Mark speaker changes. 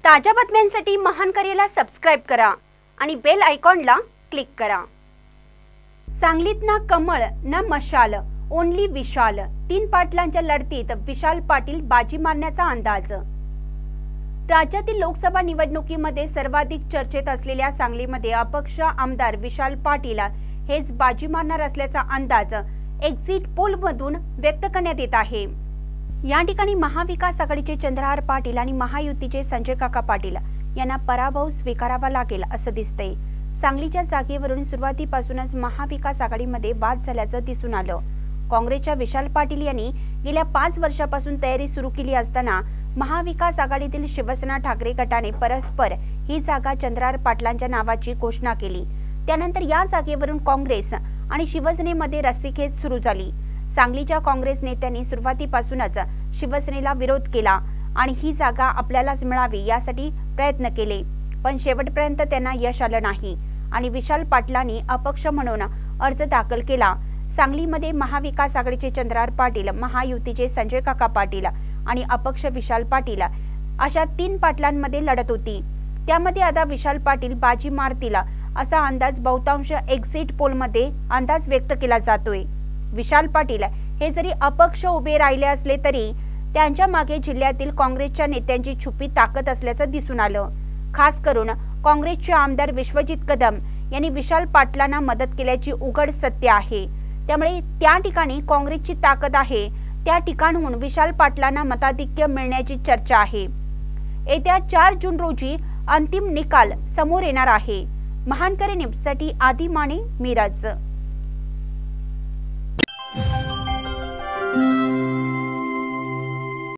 Speaker 1: ताज्या बातम्यांसाठी महान करेला सबस्क्राइब करा आणि बेल आयकॉनला क्लिक करा। सांगलीत ना कमळ ना मशाल, ओनली विशाल। 3 पाटलांच्या लढतीत विशाल पाटील बाजी मारण्याचा अंदाज। राज्यातील लोकसभा निवडणुकीमध्ये सर्वाधिक चर्चेत असलेल्या सांगलीमध्ये अपक्ष आमदार विशाल पाटील हेच बाजी मारणार असल्याचा अंदाज एक्झिट पोलमधून व्यक्त करण्यात येत आहे। या ठिकाणी महाविकास आघाडीचे चंद्रहार पाटील आणि महायुतीचे संजय काका पाटील यांना पराभव स्वीकारावा लागेल असं दिसतंय। सांगलीच्या जागेवरून सुरुवातीपासूनच महाविकास आघाडीमध्ये वाद झाल्याचं दिसून आलं। काँग्रेसच्या विशाल पाटील यांनी गेल्या 5 वर्षापासून तयारी सुरू केली असताना महाविकास आघाडीतील शिवसेना ठाकरे गटाने परस्पर ही जागा चंद्रहार पाटलांच्या नावाची घोषणा केली। त्यानंतर या जागेवरून काँग्रेस आणि शिवसेनेमध्ये रस्सीखेच सुरू झाली। सांगलीच्या काँग्रेस नेत्यांनी सुरुवातीपासूनच शिवसेनेला विरोध केला आणि ही जागा आपल्यालाच मिळावी यासाठी प्रयत्न केले, पण शेवटपर्यंत त्यांना यश आलं नाही आणि विशाल पाटलांनी अपक्ष म्हणून अर्ज दाखल केला। सांगलीमध्ये महाविकास आघाडीचे चंद्रहार पाटील, महायुतीचे संजय काका पाटील आणि अपक्ष विशाल पाटील अशा 3 पाटलांमध्ये लढत होती। त्यामध्ये आता विशाल पाटील बाजी मारतील असा अंदाज बहुतांश एक्झिट पोलमध्ये अंदाज व्यक्त केला जातोय। विशाल पाटील हे जरी अपक्ष उभे राहिले असले तरी त्यांच्या मागे जिल्ह्यातील काँग्रेसच्या नेत्यांची छुपी ताकद असल्याचं दिसून आलं। खास करून काँग्रेसचे आमदार विश्वजित कदम यांनी विशाल पाटलांना मदत केल्याची उघड सत्य आहे। त्यामुळे त्या ठिकाणी काँग्रेसची ताकद आहे, त्या ठिकाणहून विशाल पाटलांना मताधिक्य मिळण्याची चर्चा आहे। येत्या 4 जून रोजी अंतिम निकाल समोर येणार आहे। महानकरे न्यूजसाठी आदी माने, मिरज।